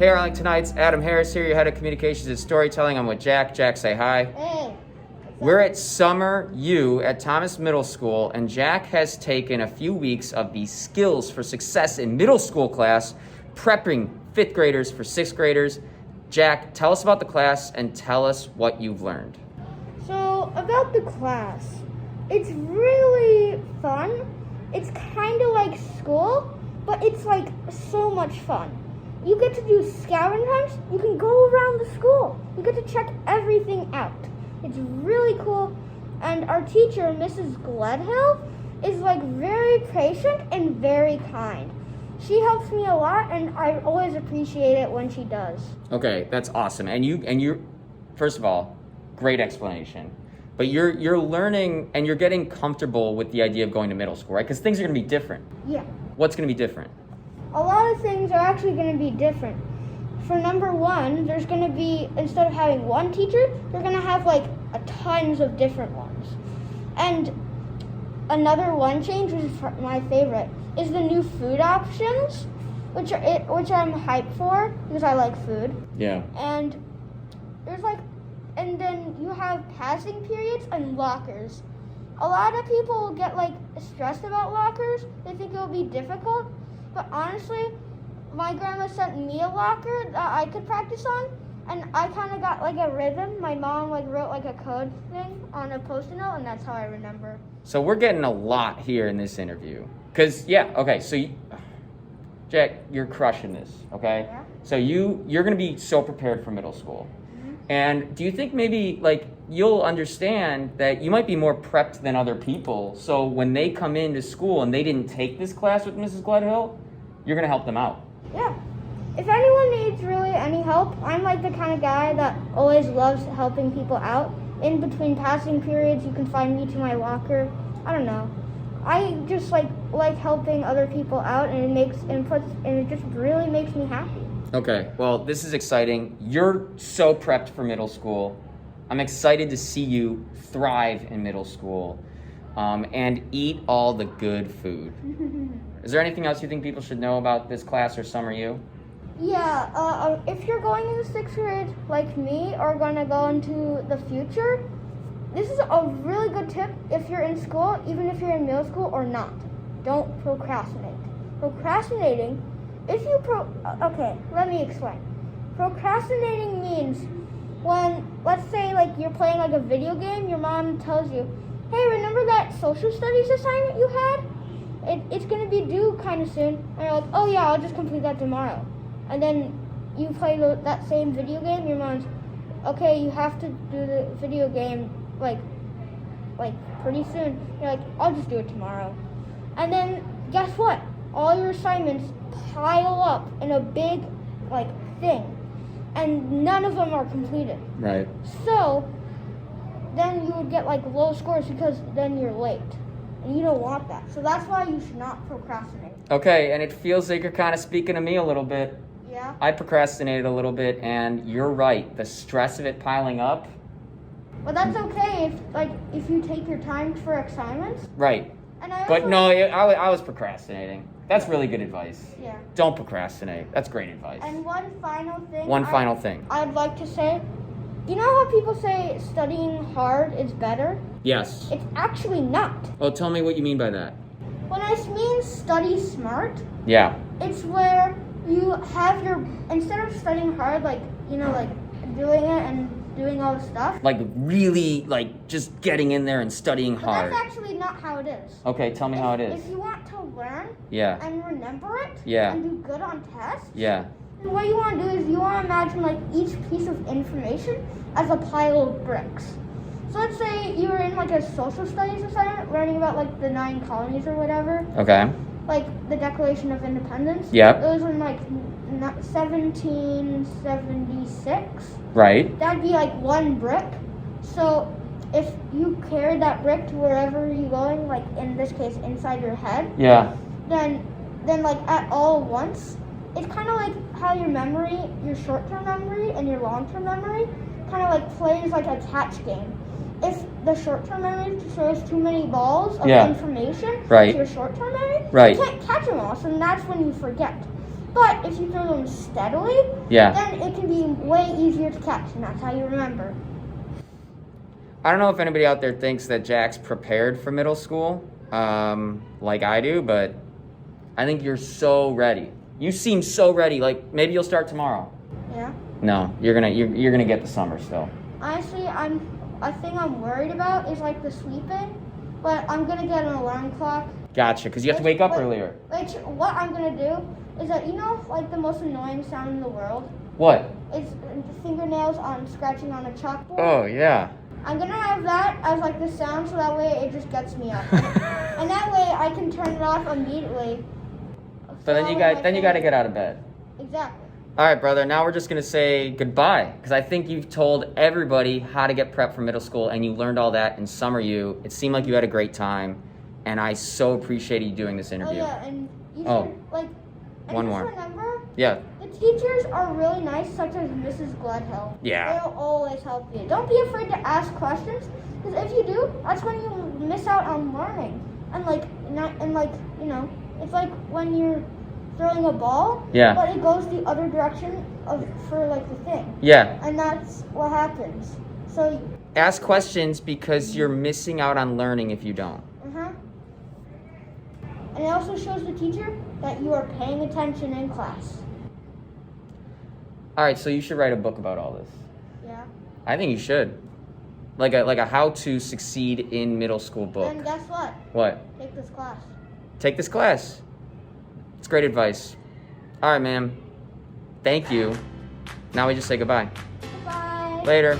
Hey, Arlington tonight's Adam Harris here, your head of communications and storytelling. I'm with Jack. Jack, say hi. Hey. We're at SummerU at Thomas Middle School, and Jack has taken a few weeks of the Skills for Success in Middle School class, prepping 5th graders for 6th graders. Jack, tell us about the class and tell us what you've learned. So, about the class, it's really fun. It's kind of like school, but it's like so much fun. You get to do scavenger hunts. You can go around the school. You get to check everything out. It's really cool. And our teacher, Mrs. Gledhill, is like very patient and very kind. She helps me a lot, and I always appreciate it when she does. Okay, that's awesome. And you, first of all, great explanation. But you're learning and you're getting comfortable with the idea of going to middle school, right? Because things are going to be different. Yeah. What's going to be different? A lot of things are actually going to be different. For number one, there's going to be, instead of having one teacher, they're going to have like tons of different ones. And another one change, which is my favorite, is the new food options, which I'm hyped for because I like food. Yeah. And then you have passing periods and lockers. A lot of people get like stressed about lockers. They think it'll be difficult, but honestly, my grandma sent me a locker that I could practice on, and I kind of got like a rhythm. My mom like wrote like a code thing on a Post-it note, and that's how I remember. So we're getting a lot here in this interview. Because, Jack, you're crushing this, okay? Yeah. So you're going to be so prepared for middle school. Mm-hmm. And do you think maybe, like, you'll understand that you might be more prepped than other people, so when they come into school and they didn't take this class with Mrs. Gledhill, you're going to help them out? Yeah. If anyone needs really any help, I'm like the kind of guy that always loves helping people out. In between passing periods, you can find me to my locker. I don't know. I just like helping other people out, and it just really makes me happy. Okay, well, this is exciting. You're so prepped for middle school. I'm excited to see you thrive in middle school and eat all the good food. Is there anything else you think people should know about this class or SummerU? Yeah, if you're going into 6th grade like me or going to go into the future, this is a really good tip if you're in school, even if you're in middle school or not. Don't procrastinate. Procrastinating, okay, let me explain. Procrastinating means when, let's say like you're playing like a video game, your mom tells you, hey, remember that social studies assignment you had? It's going to be due kind of soon. And you're like, oh yeah, I'll just complete that tomorrow. And then you play that same video game, your mom's, okay, you have to do the video game like pretty soon. You're like, I'll just do it tomorrow. And then guess what? All your assignments pile up in a big thing, and none of them are completed. Right. So then you would get low scores because then you're late, and you don't want that. So that's why you should not procrastinate. Okay, and it feels like you're kind of speaking to me a little bit. Yeah. I procrastinated a little bit, and you're right. The stress of it piling up. But that's okay if you take your time for assignments. Right. And I was procrastinating. That's really good advice. Yeah. Don't procrastinate. That's great advice. And one final thing. I'd like to say, you know how people say studying hard is better? Yes. It's actually not. Oh, tell me what you mean by that. When I mean study smart, Yeah. it's where you have instead of studying hard, doing it and doing all the stuff. Really, just getting in there and studying hard. That's actually not how it is. Okay, tell me how it is. If you want to learn and remember it and do good on tests, then what you want to do is you want to imagine each piece of information as a pile of bricks. So let's say you were in a social studies assignment learning about the 9 colonies or whatever. Okay. The Declaration of Independence. Yep. It was in 1776. Right. That'd be one brick. So if you carry that brick to wherever you're going, in this case inside your head. Yeah. Then at all once, it's kind of like how your memory, your short-term memory and your long-term memory, kind of plays a catch game. If the short-term memory shows too many balls of information to your short-term memory, you can't catch them all, so that's when you forget. But if you throw them steadily, Yeah. then it can be way easier to catch, and that's how you remember. I don't know if anybody out there thinks that Jack's prepared for middle school, like I do, but I think you're so ready. You seem so ready. Like maybe you'll start tomorrow. Yeah. No, you're gonna get the summer still. Honestly, a thing I'm worried about is like the sleeping, but I'm gonna get an alarm clock. Gotcha, because you have to wake up earlier. Which what I'm gonna do is that like the most annoying sound in the world. What? It's fingernails on scratching on a chalkboard. Oh yeah. I'm gonna have that as like the sound, so that way it just gets me up, and that way I can turn it off immediately. But then you got to get out of bed. Exactly. All right, brother. Now we're just gonna say goodbye because I think you've told everybody how to get prepped for middle school, and you learned all that in SummerU. It seemed like you had a great time, and I so appreciated you doing this interview. Oh yeah, and you should and one just more. remember, Yeah. the teachers are really nice, such as Mrs. Gledhill. Yeah. They'll always help you. Don't be afraid to ask questions, because if you do, that's when you miss out on learning. And it's like when you're throwing a ball, Yeah. but it goes the other direction for the thing. Yeah. And that's what happens. So, Ask questions because you're missing out on learning if you don't. And it also shows the teacher that you are paying attention in class. All right, so you should write a book about all this. Yeah. I think you should. Like a how to succeed in middle school book. And guess what? What? Take this class. Take this class. It's great advice. All right, ma'am. Thank you. Now we just say goodbye. Goodbye. Later.